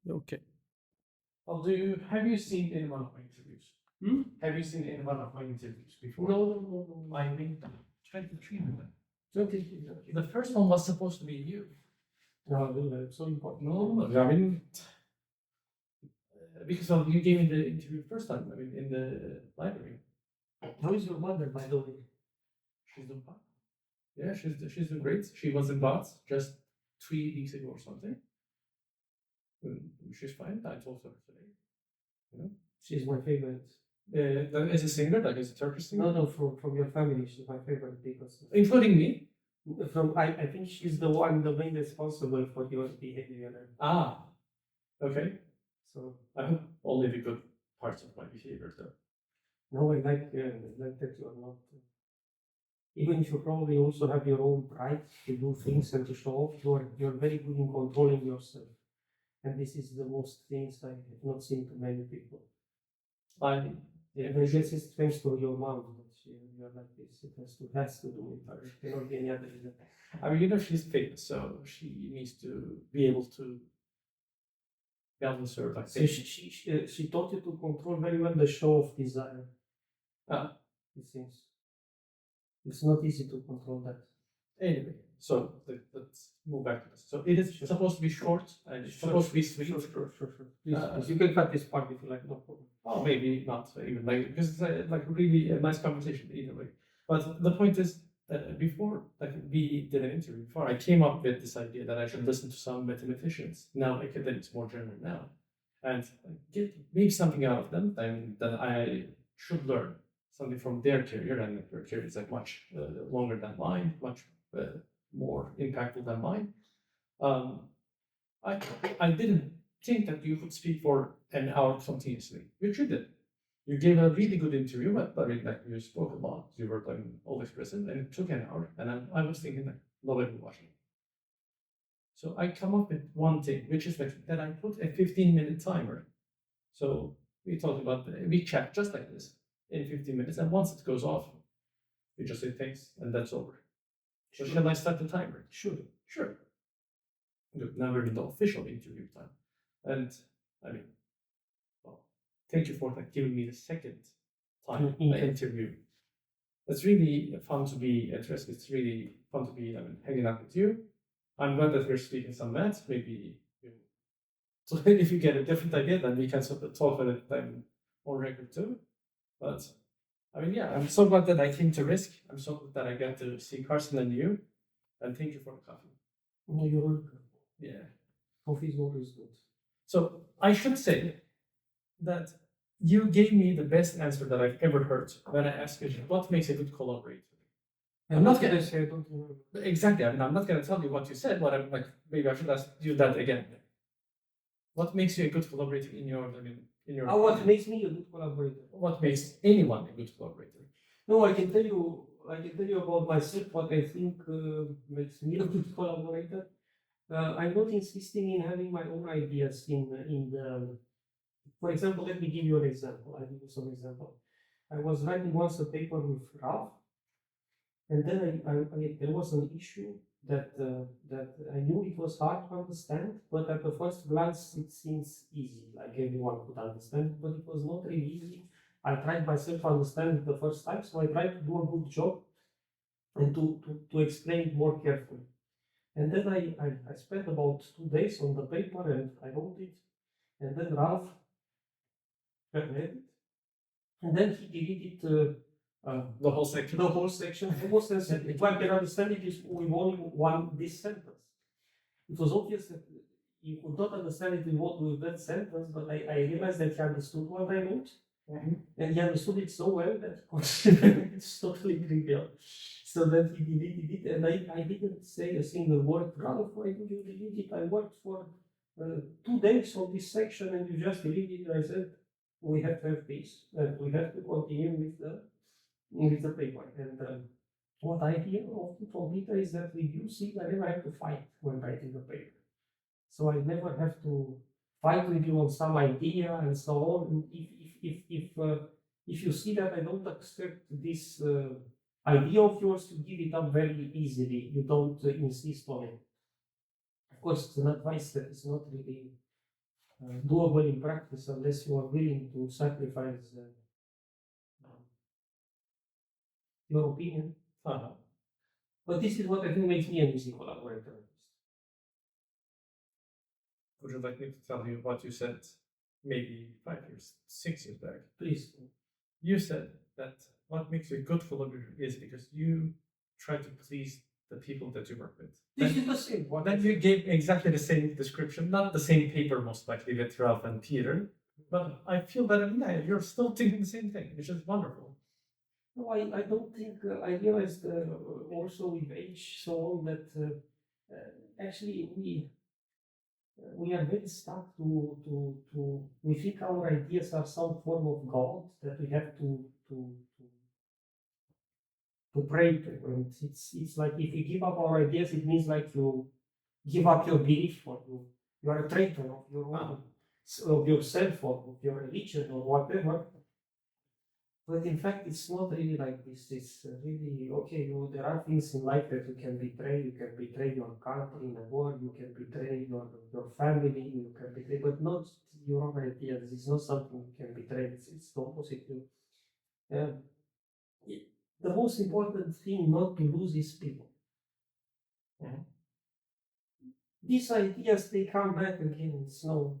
Okay. Well, have you seen any one of my interviews? Have you seen any one of my interviews before? No. I made 23 of them. 23. Okay. The first one was supposed to be you. No, that's so important. No, I mean, because you gave me the interview first time. I mean, in the library. How is your mother, by the way? She's doing fine. Yeah, she's doing great. She was in Bath just 3 weeks ago or something. She's fine. I told her today. You know, She's my favorite. as a singer, like as a Turkish singer. No, from your family, she's my favorite because Including me. I think she's the main responsible for your behavior. Ah, okay. So I hope only the good parts of my behavior, though. no, I like that you are not. Even if you probably also have your own pride to do things and to show off, you're very good in controlling yourself. And this is the most things I have not seen to many people. And I guess it's thanks to your mom that you're like this. It has to do with her. It cannot be any other reason. I mean, she's famous, so she needs to be able to balance her like. So she taught you to control very well the show of desire. It seems it's not easy to control that. Anyway, so let's move back to this. So it is supposed to be short and it's supposed to be sweet. Sure. Please, you can cut this part if you like, no problem. Oh, maybe not even like because it's like really a nice conversation either way. But the point is that before we did an interview, before I came up with this idea that I should listen to some mathematicians, now academics more general now, and make something out of them. I mean, that I should learn something from their career, and their career is like much longer than mine, much more impactful than mine. I didn't think that you could speak for an hour continuously, which you did. You gave a really good interview, but like you spoke a lot. You were like always present, and it took an hour. And I was thinking like nobody watching. So I come up with one thing, which is like that I put a 15-minute timer. So we talked about we chat just like this in 15 minutes, and once it goes off, we just say thanks, and that's over. So shall I start the timer? Sure. Good. Now we're in the official interview time, and I mean, well, thank you for like giving me the second time interview. It's really fun to be at RISC. It's really fun to be hanging out with you. I'm glad that we're speaking some math. Maybe so if you get a different idea, then we can sort of talk about it on record too. But I mean, yeah, I'm so glad that I came to RISC. I'm so glad that I got to see Carson and you. And thank you for the coffee. No, you're welcome. Yeah. Coffee is always good. So I should say that you gave me the best answer that I've ever heard when I asked you what makes a good collaborator. I'm not gonna say I don't remember. Exactly. I mean, I'm not gonna tell you what you said, but I'm like, maybe I should ask you that again. What makes you a good collaborator in your what makes me a good collaborator? What makes anyone a good collaborator? No, I can tell you about myself what I think makes me a good collaborator. I'm not insisting in having my own ideas in the. For example, let me give you an example. I'll give you some example. I was writing once a paper with Radu, and then there was an issue that I knew it was hard to understand, but at the first glance it seems easy, like everyone could understand, but it was not really easy. I tried myself to understand it the first time, so I tried to do a good job and to explain it more carefully. And then I spent about 2 days on the paper and I wrote it, and then Ralph read it, and then he deleted the whole section. Almost as if I can understand it is with only this sentence. It was obvious that you could not understand it with that sentence, but I realized that he understood what I wrote, and he understood it so well that it's totally trivial. So then he deleted it, and I didn't say a single word. Ralph, why did you delete it? I worked for 2 days on this section, and you just deleted it. I said, we have to have peace, and we have to continue with the paper. And what I hear often from Peter is that with UC, I never have to fight when writing the paper. So I never have to fight with you on some idea and so on. If you see that I don't accept this idea of yours, to give it up very easily. You don't insist on it. Of course, it's an advice that is not really doable in practice unless you are willing to sacrifice your opinion. But this is what I think makes me an easy collaborator. Would you like me to tell you what you said maybe 5 years, 6 years back? Please. You said that what makes you a good collaborator is because you try to please the people that you work with. This is the same. Then you gave exactly the same description, not the same paper most likely with Ralph and Peter, but I feel that you're still thinking the same thing, which is wonderful. No, I don't think I realized also with age so on that actually we are very stuck to we think our ideas are some form of God that we have to pray to. And it's like if you give up our ideas, it means like you give up your belief, or you are a traitor of your own, of yourself, or of your religion, or whatever. But in fact, it's not really like this. It's really okay. There are things in life that you can betray. You can betray your country in a war. You can betray your family. You can betray, but not your own ideas. It's not something you can betray. It's the opposite. The most important thing not to lose is people. These ideas, they come back again. So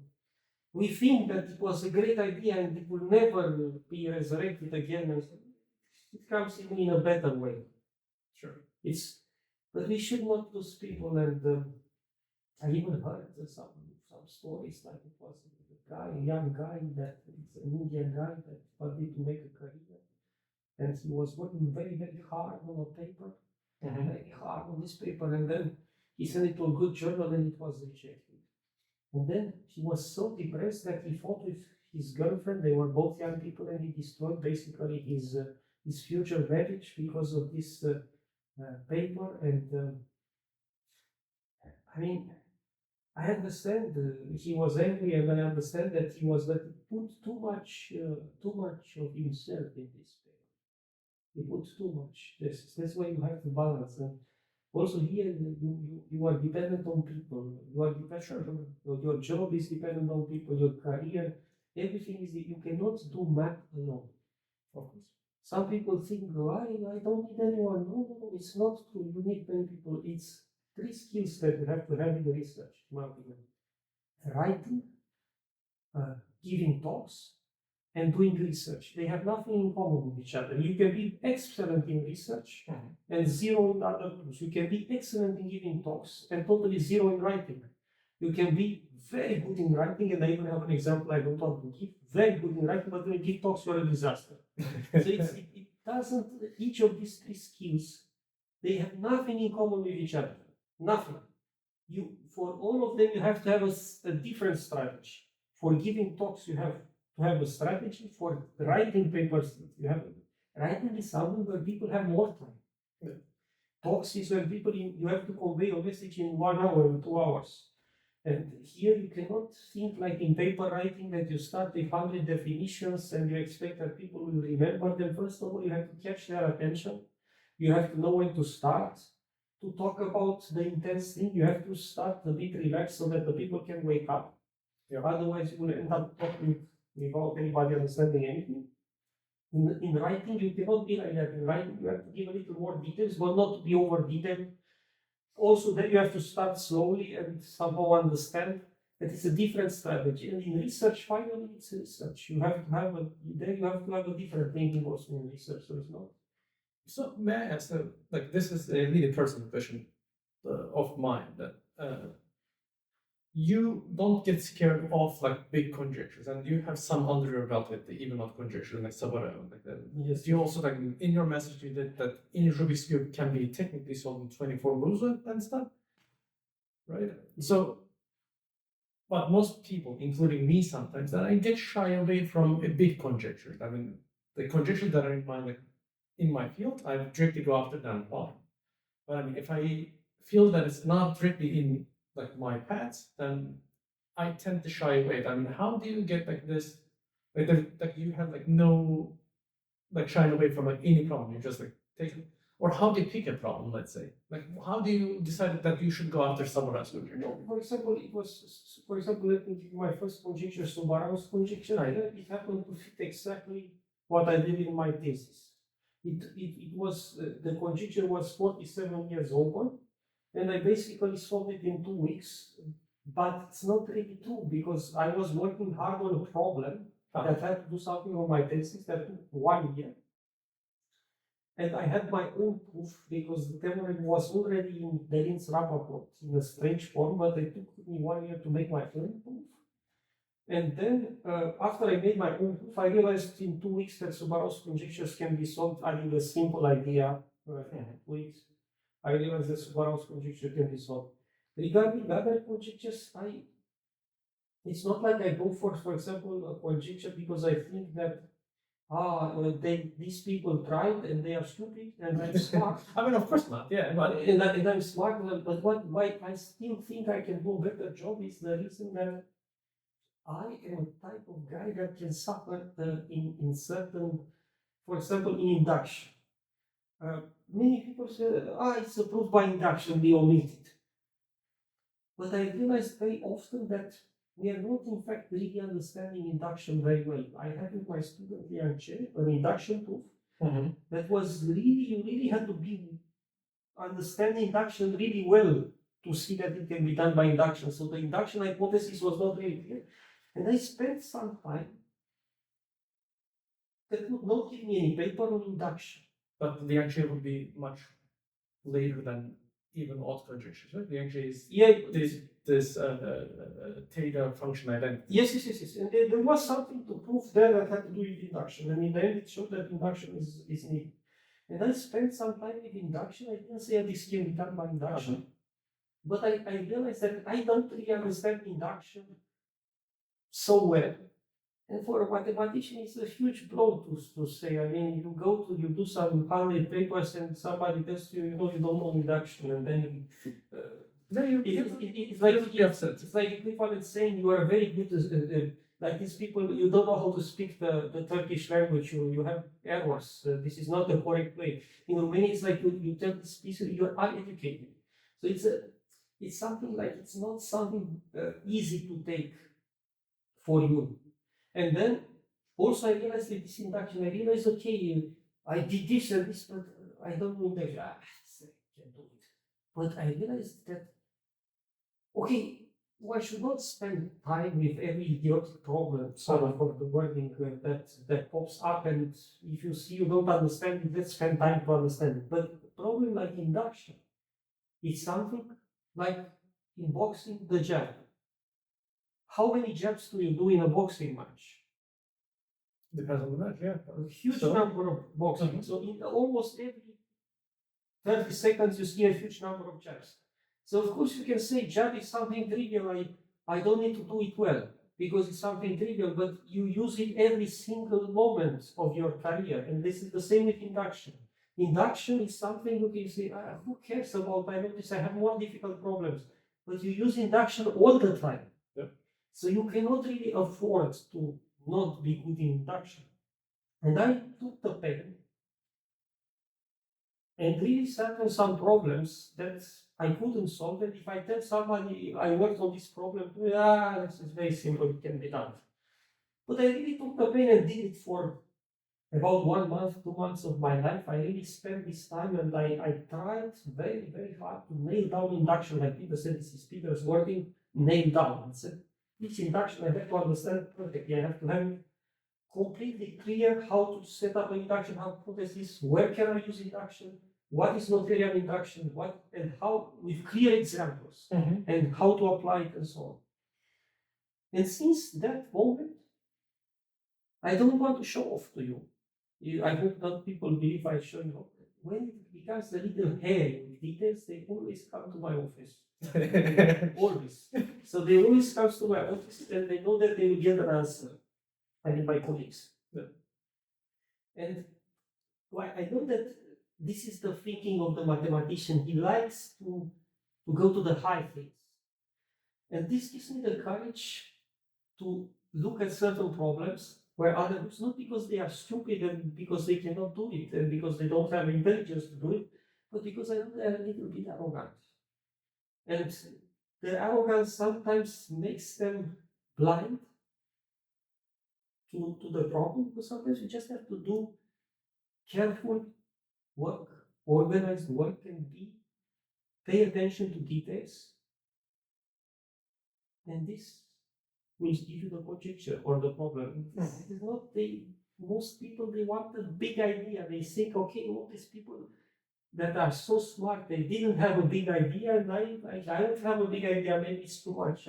we think that it was a great idea and it will never be resurrected again. And it comes in a better way. Sure. But we should not lose people. And I even heard some stories like it was a young guy that it's an Indian guy that wanted to make a career. And he was working very, very hard on a paper, very hard on this paper. And then he sent it to a good journal and it was rejected. And then he was so depressed that he fought with his girlfriend. They were both young people, and he destroyed basically his future marriage because of this paper. And I mean, I understand he was angry, and I understand that he put too much of himself in this paper. He put too much. That's why you have to balance. And also here, you are dependent on people. You are dependent on your job is dependent on people. Your career, everything is. You cannot do math alone. Of course. Some people think, I don't need anyone. No, it's not true. You need many people. It's 3 skills that you have to have in research, in my opinion: writing, giving talks, and doing research. They have nothing in common with each other. You can be excellent in research and zero in other tools. You can be excellent in giving talks and totally zero in writing. You can be very good in writing, and I even have an example I don't want to give. Very good in writing, but when you give talks, you're a disaster. So it doesn't, each of these 3 skills, they have nothing in common with each other. Nothing. For all of them, you have to have a different strategy. For giving talks, you have to have a strategy. For writing papers, writing is something where people have more time. Yeah. Talks is when you have to convey a message in 1 hour and 2 hours. And here you cannot think like in paper writing that you start with 100 definitions and you expect that people will remember them. First of all, you have to catch their attention. You have to know when to start to talk about the intense thing. You have to start a bit relaxed so that the people can wake up. Yeah. Otherwise, you will end up talking without anybody understanding anything. In writing, you cannot be like that. In writing, you have to give a little more details, but not be over detailed. Also, then you have to start slowly and somehow understand that it's a different strategy. And in research, finally, it's research. You have to have a different thinking also in research. So it's not. So may I ask, this is a really personal question of mine, that you don't get scared of big conjectures, and you have some under your belt with the even not conjecture, like Sabara, like that. Yes. You also in your message you did that in Rubik's Cube can be technically solved in 24 moves and stuff, right? So, but most people, including me sometimes, that I get shy away from a big conjecture. I mean, the conjectures that are in my field, I directly go after them. But I mean, if I feel that it's not directly in my paths, then I tend to shy away. I mean, how do you get this? You have no shying away from any problem. You just take it. or how they pick a problem, let's say? Like, how do you decide that you should go after someone else? For example, let me give you my first conjecture, Symbolic conjecture. It happened to fit exactly what I did in my thesis. It was, the conjecture was 47 years old, and I basically solved it in 2 weeks. But it's not really true, because I was working hard on a problem that had to do something on my thesis that took 1 year. And I had my own proof, because the theorem was already in the RISC report in a strange form, but it took me 1 year to make my own proof. And then after I made my own proof, I realized in 2 weeks that Symbolic conjectures can be solved. I did a simple idea, 2 weeks. I realized that Symbolic conjecture can be solved. Regarding other conjectures, it's not like I go for example, a conjecture because I think that these people tried and they are stupid and I'm smart. I mean, of course not. Yeah, but and I'm smart, but why I still think I can do a better job is the reason that I am a type of guy that can suffer in certain, for example, in induction. Many people say, it's a proof by induction, we omit it. But I realized very often that we are not, in fact, really understanding induction very well. I had with my student Liang Che an induction proof that was really, you really had to be understanding induction really well to see that it can be done by induction. So the induction hypothesis was not really clear. And I spent some time that would not give me any paper on induction. But the Yang would be much later than even odd conjectures, right? The Yang is this theta function identity. Yes. And there was something to prove there that had to do with induction. And in the end, it showed that induction is needed. And I spent some time with induction. I didn't say this can be done by induction. But I realized that I don't really understand induction so well. And for a mathematician, it's a huge blow to say. I mean, you do some 100 papers and somebody tells you, you don't know induction, and then it's like equivalent saying you are very good like these people, you don't know how to speak the Turkish language, you have errors. This is not the correct way. In Romania, it's like you tell this piece, you are uneducated. So it's something like it's not something easy to take for you. And then also I realized with this induction, I realized, okay, I did this and this, but I don't know induction. I can't do it. But I realized that, okay, one should not spend time with every idiotic problem for the wording that pops up, and if you see you don't understand it, let's spend time to understand it. But the problem like induction, it's something like in boxing, the jab. How many jabs do you do in a boxing match? Depends on the match, yeah. A huge number of boxing. So in almost every 30 seconds, you see a huge number of jabs. So of course you can say jab is something trivial. I don't need to do it well because it's something trivial, but you use it every single moment of your career. And this is the same with induction. Induction is something you can say, who cares about, I notice I have more difficult problems. But you use induction all the time. Yep. So you cannot really afford to not be good in induction. And I took the pen and really sat on some problems that I couldn't solve. And if I tell somebody I worked on this problem, this is very simple, it can be done. But I really took the pen and did it for about 1 month, 2 months of my life. I really spent this time and I tried very, very hard to nail down induction. Like Peter said, this is Peter's wording, nail down. I said, this induction I have to understand perfectly. I have to have completely clear how to set up an induction hypothesis, where can I use induction, what is notarial induction, what and how, with clear examples, and how to apply it and so on. And since that moment, I don't want to show off to you. I hope that people believe I show you. When it becomes a little hairy with details, they always come to my office. Always. So they always come to my office and they know that they will get an answer. I mean, my colleagues. Yeah. And I know that this is the thinking of the mathematician. He likes to go to the high things. And this gives me the courage to look at certain problems where others, not because they are stupid and because they cannot do it and because they don't have intelligence to do it, but because they are a little bit arrogant. And the arrogance sometimes makes them blind to the problem, because sometimes you just have to do careful work, organized work, and pay attention to details. And this will give you the conjecture or the problem. It is not most people, they want a big idea. They think, okay, all these people that are so smart, they didn't have a big idea, and I don't have a big idea, maybe it's too much.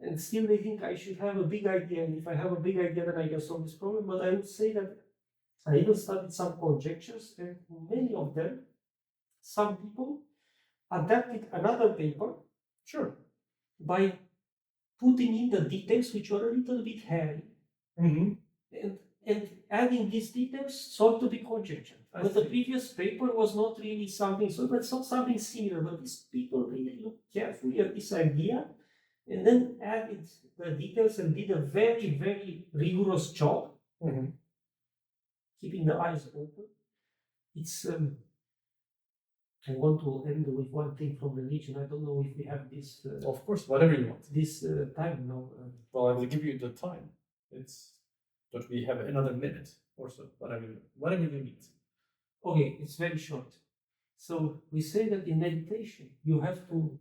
And still they think I should have a big idea, and if I have a big idea, then I can solve this problem. But I would say that I even studied some conjectures, and many of them, some people adapted another paper, Sure. by putting in the details which were a little bit hairy, and adding these details sort of be conjecture. But the previous paper was not really something, so it's not something similar, but these people really looked carefully at this idea and then added the details and did a very, very rigorous job, keeping the eyes open. It's I want to end with one thing from religion. I don't know if we have this. Of course, whatever you want. This time now. Well, I will give you the time. But we have another minute or so. Whatever you need. Okay, it's very short. So we say that in meditation you have to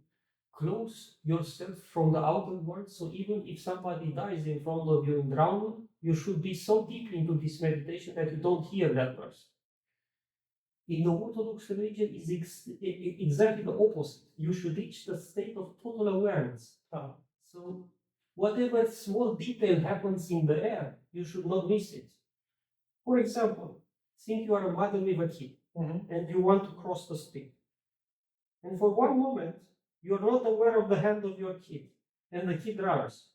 close yourself from the outer world. So even if somebody dies in front of you in drowning, you should be so deep into this meditation that you don't hear that person. In the Orthodox religion is exactly the opposite. You should reach the state of total awareness. So whatever small detail happens in the air, you should not miss it. For example, think you are a mother with a kid and you want to cross the street. And for one moment, you are not aware of the hand of your kid and the kid runs.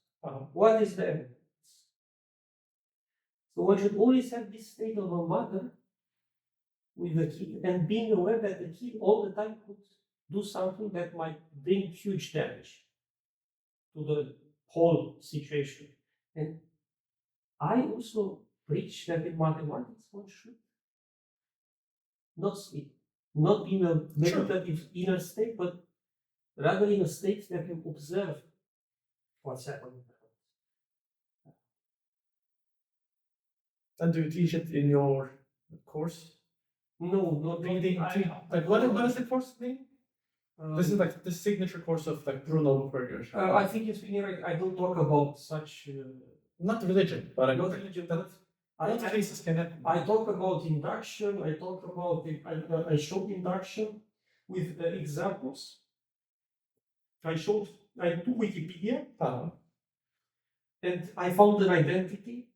What is the evidence? So one should always have this state of a mother with the kid and being aware that the kid all the time could do something that might bring huge damage to the whole situation. And I also preach that in mathematics one should not sleep, not in a meditative inner state, but rather in a state that you observe what's happening. And do you teach it in your course? No, not reading. What is the course name? This is like the signature course of like Bruno Berger. I think it's I don't talk about such. Not religion, but I know not religion, that all cases can happen. I talk about induction. I talk about I showed induction with examples. I do Wikipedia, and I found an identity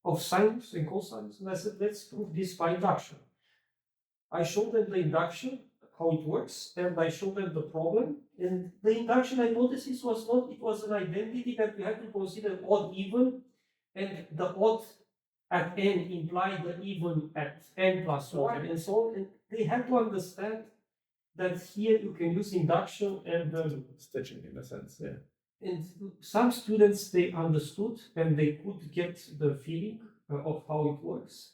of sines and cosines, and I said, let's prove this by induction. I showed them the induction, how it works, and I showed them the problem. And the induction hypothesis was not, it was an identity that we had to consider odd even, and the odd at n implied the even at n plus 1, and so on. And they had to understand that here you can use induction and stitching in a sense, yeah. And some students, they understood and they could get the feeling of how it works,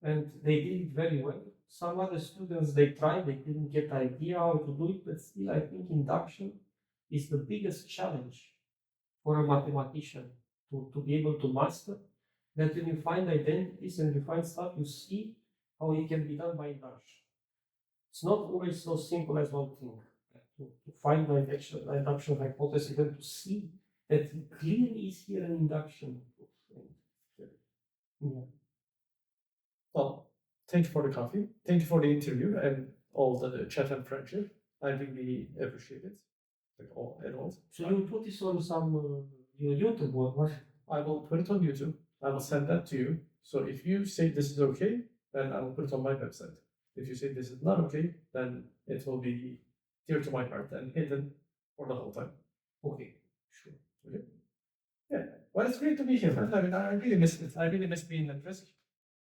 and they did it very well. Some other students, they tried, they didn't get the idea how to do it, but still I think induction is the biggest challenge for a mathematician to be able to master. That when you find identities and you find stuff, you see how it can be done by induction. It's not always so simple as one thing. To find the induction hypothesis and to see that clearly is here an induction. Yeah. Well, thank you for the coffee. Thank you for the interview and all the chat and friendship. I really appreciate it. Like all. So you put this on some your YouTube or what? I will put it on YouTube. I will send that to you. So if you say this is okay, then I will put it on my website. If you say this is not okay, then it will be dear to my heart and hidden for the whole time. Okay, sure. Okay. Yeah. Well, it's great to be here, man. I mean, I really miss it. I really miss being at RISC.